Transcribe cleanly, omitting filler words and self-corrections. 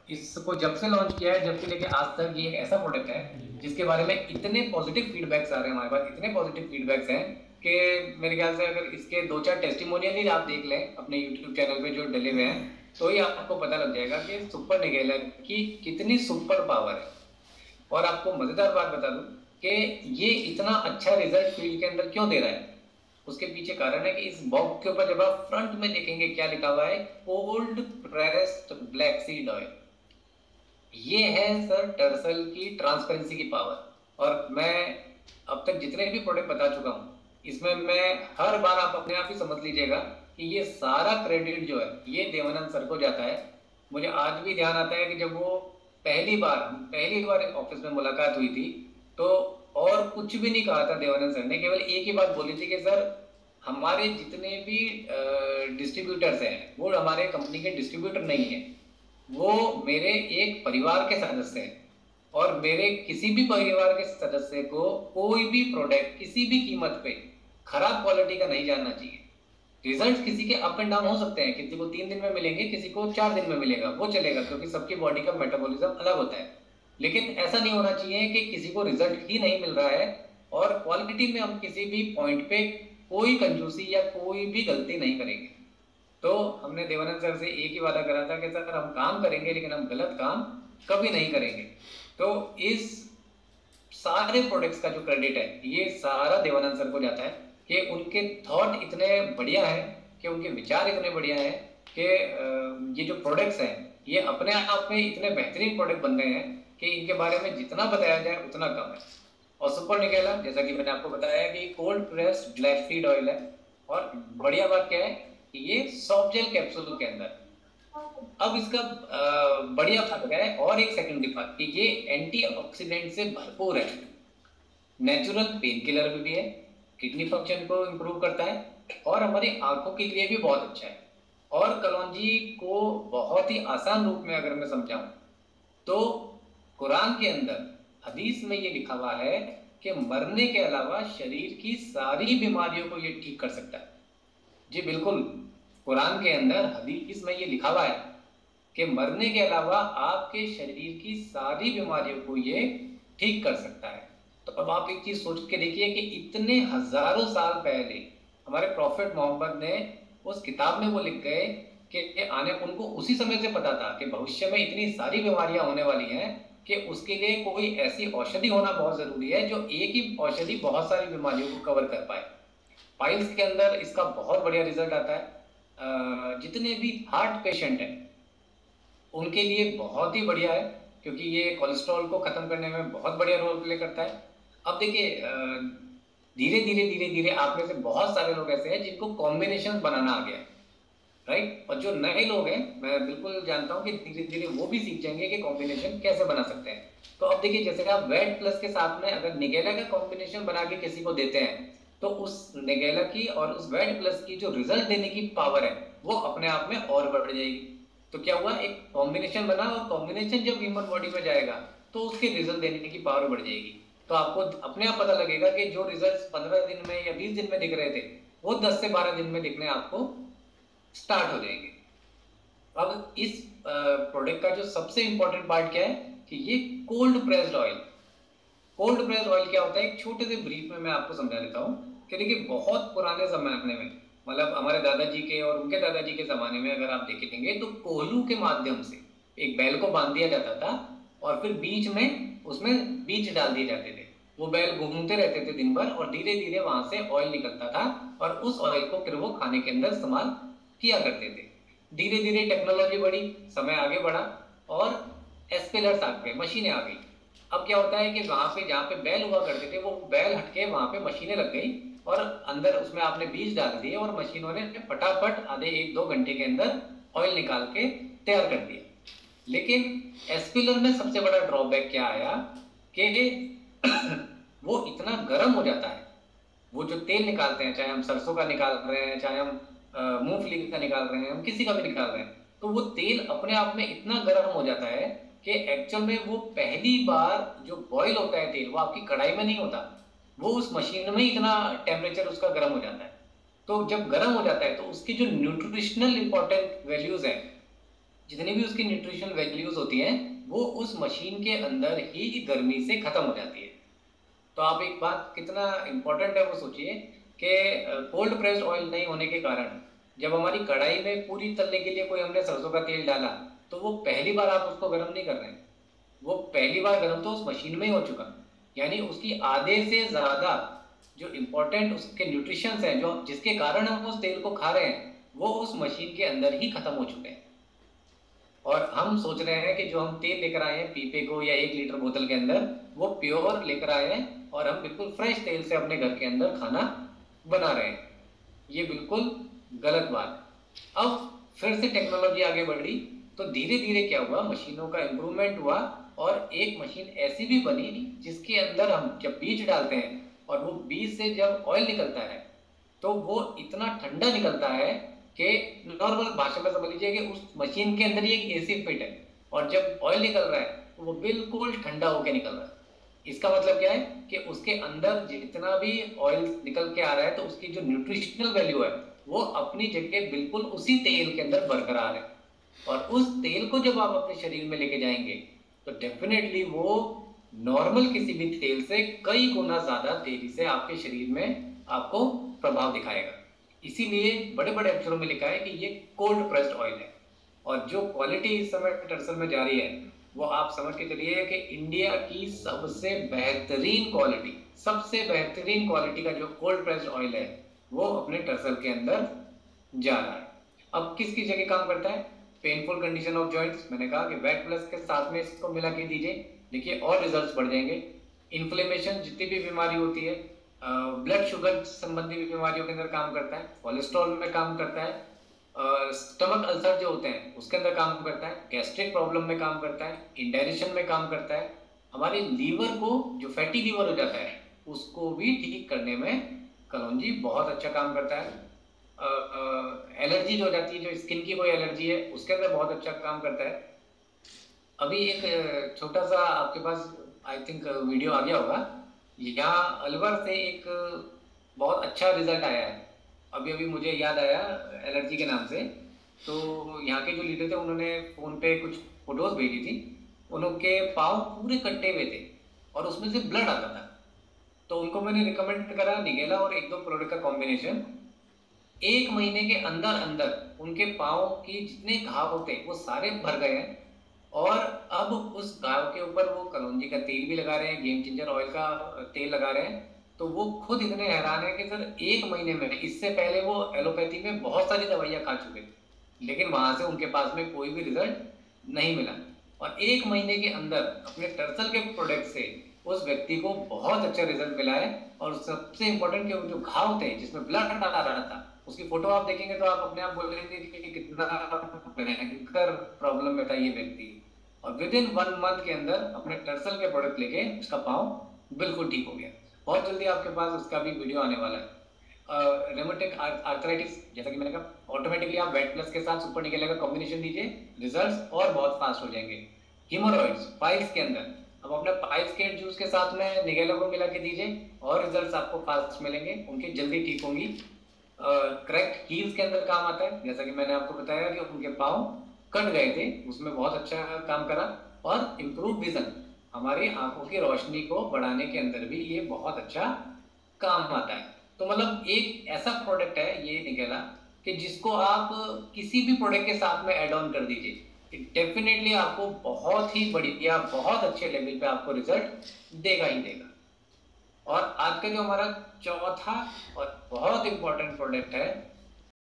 इसको जब से लॉन्च किया है, जब से लेके आज तक, ये एक ऐसा प्रोडक्ट है जिसके बारे में इतने पॉजिटिव फीडबैक्स आ रहे हैं हमारे पास, इतने पॉजिटिव फीडबैक्स हैं कि मेरे ख्याल से अगर इसके 2-4 टेस्टिमोनियल ही आप देख लें अपने यूट्यूब चैनल पे जो डले हुए हैं, तो ही आपको पता लग जाएगा कि सुपर निगेला की कितनी सुपर पावर है। और आपको मजेदार बात बता दूं कि ये इतना अच्छा रिजल्ट फील्ड के अंदर क्यों दे रहा है, उसके पीछे कारण है कि इस बॉक्स के ऊपर जब आप फ्रंट में देखेंगे क्या लिखा हुआ है, cold pressed black seed oil. ये है सर टर्सल की ट्रांसपेरेंसी की पावर। और मैं अब तक जितने भी प्रोडक्ट बता चुका हूं, इसमें मैं हर बार आप अपने आप ही समझ लीजिएगा कि ये सारा क्रेडिट जो है ये देवानंद सर को जाता है। मुझे आज भी ध्यान आता है कि जब वो पहली बार ऑफिस में मुलाकात हुई थी, तो और कुछ भी नहीं कहा था देवानंद सर ने, केवल एक ही बात बोली थी कि सर हमारे जितने भी डिस्ट्रीब्यूटर्स हैं वो हमारे कंपनी के डिस्ट्रीब्यूटर नहीं है, वो मेरे एक परिवार के सदस्य हैं, और मेरे किसी भी परिवार के सदस्य को कोई भी प्रोडक्ट किसी भी कीमत पे खराब क्वालिटी का नहीं जानना चाहिए। रिजल्ट किसी के अप एंड डाउन हो सकते हैं, किसी को 3 दिन में मिलेंगे, किसी को 4 दिन में मिलेगा, वो चलेगा क्योंकि सबकी बॉडी का मेटाबॉलिज्म अलग होता है। लेकिन ऐसा नहीं होना चाहिए कि किसी को रिजल्ट ही नहीं मिल रहा है और क्वालिटी में हम किसी भी पॉइंट पे कोई कंजूसी या कोई भी गलती नहीं करेंगे। तो हमने देवानंद सर से एक ही वादा करा था कि सर हम काम करेंगे लेकिन हम गलत काम कभी नहीं करेंगे। तो इस सारे प्रोडक्ट्स का जो क्रेडिट है ये सारा देवानंद सर को जाता है कि उनके थॉट इतने बढ़िया है, कि उनके विचार इतने बढ़िया है कि ये जो प्रोडक्ट्स हैं ये अपने आप में इतने बेहतरीन प्रोडक्ट बन गए हैं कि इनके बारे में जितना बताया जाए उतना कम है। और सुपर निकेला, जैसा कि मैंने आपको बताया कि cold pressed black seed oil है, और बढ़िया बात क्या है कि ये सॉफ्ट जेल कैप्सूल के अंदर। अब इसका बढ़िया बात क्या है, और एक सेकेंडरी बात कि ये एंटीऑक्सीडेंट से भरपूर है, नेचुरल पेन किलर भी है, किडनी फंक्शन को इंप्रूव करता है, और हमारी आंखों के लिए भी बहुत अच्छा है। और कलौंजी को बहुत ही आसान रूप में अगर मैं समझाऊं तो कुरान के अंदर हदीस में ये लिखा हुआ है कि मरने के अलावा शरीर की सारी बीमारियों को ये ठीक कर सकता है। जी बिल्कुल, कुरान के अंदर हदीस में ये लिखा हुआ है कि मरने के अलावा आपके शरीर की सारी बीमारियों को ये ठीक कर सकता है। तो अब आप एक चीज सोच के देखिए कि इतने हजारों साल पहले हमारे प्रॉफिट मोहम्मद ने उस किताब में वो लिख गए कि आने उनको उसी समय से पता था कि भविष्य में इतनी सारी बीमारियां होने वाली हैं कि उसके लिए कोई ऐसी औषधि होना बहुत जरूरी है जो एक ही औषधि बहुत सारी बीमारियों को कवर कर पाए। पाइल्स के अंदर इसका बहुत बढ़िया रिजल्ट आता है। जितने भी हार्ट पेशेंट हैं उनके लिए बहुत ही बढ़िया है, क्योंकि ये कोलेस्ट्रॉल को खत्म करने में बहुत बढ़िया रोल प्ले करता है। अब देखिए धीरे धीरे आप में से बहुत सारे लोग ऐसे हैं जिनको कॉम्बिनेशन बनाना आ गया है, राइट। और जो नए लोग हैं मैं बिल्कुल जानता हूं कि धीरे धीरे वो भी सीख जाएंगे कि कॉम्बिनेशन कैसे बना सकते हैं। तो अब देखिए जैसे आप वेट प्लस के साथ में अगर निगेला का कॉम्बिनेशन बना के किसी को देते हैं तो उस निगेला की और उस वेट प्लस की जो रिजल्ट देने की पावर है वो अपने आप में और बढ़ जाएगी। तो क्या हुआ, एक कॉम्बिनेशन बना, और कॉम्बिनेशन जब ह्यूमन बॉडी में जाएगा तो उसके रिजल्ट देने की पावर बढ़ जाएगी। तो आपको अपने आप पता लगेगा कि जो रिजल्ट 15 दिन में या 20 दिन में दिख रहे थे वो 10 से 12 दिन में दिखने आपको स्टार्ट हो जाएंगे। अब इस प्रोडक्ट का जो सबसे इंपॉर्टेंट पार्ट क्या है कि ये cold pressed oil. Cold pressed oil क्या होता है, एक छोटे से ब्रीफ में मैं आपको समझा देता हूँ कि देखिए बहुत पुराने जमाने में, मतलब हमारे दादाजी के और उनके दादाजी के जमाने में अगर आप देखेंगे तो कोल्हू के माध्यम से एक बैल को बांध दिया जाता था और फिर बीच में उसमें बीज डाल दिए जाते थे। वो बैल घूमते रहते थे दिन भर और धीरे धीरे वहां से ऑयल निकलता था और उस ऑयल को फिर वो खाने के अंदर इस्तेमाल किया करते थे। धीरे धीरे टेक्नोलॉजी बढ़ी, समय आगे बढ़ा और एस्पेलर्स आ गए, मशीनें आ गई। अब क्या होता है कि वहां पे जहाँ पे बैल हुआ करते थे वो बैल हटके वहां पे मशीनें लग गई और अंदर उसमें आपने बीज डाल दिए और मशीनों ने फटाफट आधे 1-2 घंटे के अंदर ऑयल निकाल के तैयार कर दिया। लेकिन एस्पेलर में सबसे बड़ा ड्रॉबैक क्या आया कि वो इतना गर्म हो जाता है, वो जो तेल निकालते हैं, चाहे हम सरसों का निकाल रहे हैं, चाहे हम मूंगफली का निकाल रहे हैं, हम किसी का भी निकाल रहे हैं, तो वो तेल अपने आप में इतना गर्म हो जाता है कि एक्चुअल में वो पहली बार जो बॉईल होता है तेल वो आपकी कढ़ाई में नहीं होता, वो उस मशीन में इतना टेम्परेचर उसका गर्म हो जाता है। तो जब गर्म हो जाता है तो उसकी जो न्यूट्रिशनल इंपॉर्टेंट वैल्यूज हैं जितनी भी उसकी न्यूट्रिशनल वैल्यूज होती हैं वो उस मशीन के अंदर ही गर्मी से खत्म हो जाती है। तो आप एक बात कितना इम्पोर्टेंट है वो सोचिए कि कोल्ड प्रेस्ड ऑयल नहीं होने के कारण जब हमारी कढ़ाई में पूरी तलने के लिए कोई हमने सरसों का तेल डाला तो वो पहली बार आप उसको गर्म नहीं कर रहे हैं, वो पहली बार गर्म तो उस मशीन में ही हो चुका, यानी उसकी आधे से ज़्यादा जो इम्पोर्टेंट उसके न्यूट्रिशंस हैं जो जिसके कारण हम उस तेल को खा रहे हैं वो उस मशीन के अंदर ही खत्म हो चुके हैं। और हम सोच रहे हैं कि जो हम तेल लेकर आए हैं पीपे को या 1 लीटर बोतल के अंदर वो प्योर लेकर आए हैं और हम बिल्कुल फ्रेश तेल से अपने घर के अंदर खाना बना रहे हैं। ये बिल्कुल गलत बात है। अब फिर से टेक्नोलॉजी आगे बढ़ी तो धीरे धीरे क्या हुआ, मशीनों का इम्प्रूवमेंट हुआ और एक मशीन ऐसी भी बनी जिसके अंदर हम जब बीज डालते हैं और वो बीज से जब ऑयल निकलता है तो वो इतना ठंडा निकलता है कि नॉर्मल भाषा में समझ लीजिए कि उस मशीन के अंदर ही एक एसी फिट है और जब ऑयल निकल रहा है तो वो बिल्कुल ठंडा होकर निकल रहा है। इसका मतलब क्या है कि उसके अंदर जितना भी ऑयल निकल के आ रहा है तो उसकी जो न्यूट्रिशनल वैल्यू है वो अपनी जगह बिल्कुल उसी तेल के अंदर बरकरार है। और उस तेल को जब आप अपने शरीर में लेके जाएंगे तो डेफिनेटली वो नॉर्मल किसी भी तेल से कई गुना ज्यादा तेजी से आपके शरीर में आपको प्रभाव दिखाएगा। इसीलिए बड़े बड़े अक्षरों में लिखा है कि ये कोल्ड प्रेस्ड ऑयल है। और जो क्वालिटी इस समय टर्सल में जा रही है वो आप समझ के चलिए कि इंडिया की सबसे बेहतरीन क्वालिटी, सबसे बेहतरीन क्वालिटी का जो कोल्ड प्रेस्ड ऑयल है वो अपने टर्सल के अंदर जा रहा है। अब किस किस जगह काम करता है? पेनफुल कंडीशन ऑफ जॉइंट्स, मैंने कहा कि वेट प्लस के साथ में इसको मिला के दीजिए, देखिए और रिजल्ट्स बढ़ जाएंगे। इन्फ्लेमेशन, जितनी भी बीमारी होती है, ब्लड शुगर संबंधी बीमारियों के अंदर काम करता है, कोलेस्ट्रॉल में काम करता है, स्टमक अल्सर जो होते हैं उसके अंदर काम करता है, गैस्ट्रिक प्रॉब्लम में काम करता है, इंडाइजेशन में काम करता है, हमारे लीवर को जो फैटी लीवर हो जाता है उसको भी ठीक करने में कलौंजी बहुत अच्छा काम करता है। एलर्जी जो हो जाती है, जो स्किन की कोई एलर्जी है उसके अंदर बहुत अच्छा काम करता है। अभी एक छोटा सा आपके पास आई थिंक वीडियो आ गया होगा, यहाँ अलवर से एक बहुत अच्छा रिजल्ट आया है, अभी अभी मुझे याद आया एलर्जी के नाम से। तो यहाँ के जो लीडर थे उन्होंने फ़ोन पे कुछ फोटोज भेजी थी, उनके पाँव पूरे कट्टे हुए थे और उसमें से ब्लड आता था। तो उनको मैंने रिकमेंड करा निगेला और 1-2 प्रोडक्ट का कॉम्बिनेशन। 1 महीने के अंदर अंदर उनके पाँव की जितने घाव होते वो सारे भर गए हैं और अब उस घाव के ऊपर वो कलौंजी का तेल भी लगा रहे हैं, गेम चेंजर ऑयल का तेल लगा रहे हैं। तो वो खुद इतने हैरान है कि सर 1 महीने में, इससे पहले वो एलोपैथी में बहुत सारी दवाइयाँ खा चुके थे लेकिन वहां से उनके पास में कोई भी रिजल्ट नहीं मिला और 1 महीने के अंदर अपने टर्सल के प्रोडक्ट से उस व्यक्ति को बहुत अच्छा रिजल्ट मिला है। और सबसे इम्पोर्टेंट कि जो घाव थे जिसमें ब्लड आ रहा था उसकी फोटो आप देखेंगे तो आप अपने आप बोलेंगे कि कितना भयंकर प्रॉब्लम में था ये व्यक्ति, और विद इन 1 मंथ के अंदर अपने टर्सल के प्रोडक्ट लेके उसका पाँव बिल्कुल ठीक हो गया। बहुत जल्दी आपके पास उसका भी वीडियो आने वाला है। रेमेटिक आर्थराइटिस, जैसा कि मैंने कहा, ऑटोमेटिकली आप वेट प्लस के साथ सुपर निकलेगा कॉम्बिनेशन दीजिए, रिजल्ट्स और बहुत फास्ट हो जाएंगे। हीमोरॉइड्स पाइल्स के अंदर, अब अपने पाइल्स के जूस के साथ में निगेला को मिला के दीजिए और रिजल्ट्स आपको फास्ट मिलेंगे, उनकी जल्दी ठीक होंगी। करेक्ट हील्स के अंदर काम आता है, जैसा कि मैंने आपको बताया कि उनके पाँव कट गए थे उसमें बहुत अच्छा काम करा। और इम्प्रूव विजन, हमारी आंखों की रोशनी को बढ़ाने के अंदर भी ये बहुत अच्छा काम आता है। तो मतलब एक ऐसा प्रोडक्ट है ये निगेला कि जिसको आप किसी भी प्रोडक्ट के साथ में ऐड ऑन कर दीजिए, डेफिनेटली आपको बहुत ही बढ़िया, बहुत अच्छे लेवल पे आपको रिजल्ट देगा ही देगा। और आज का जो हमारा चौथा और बहुत इंपॉर्टेंट प्रोडक्ट है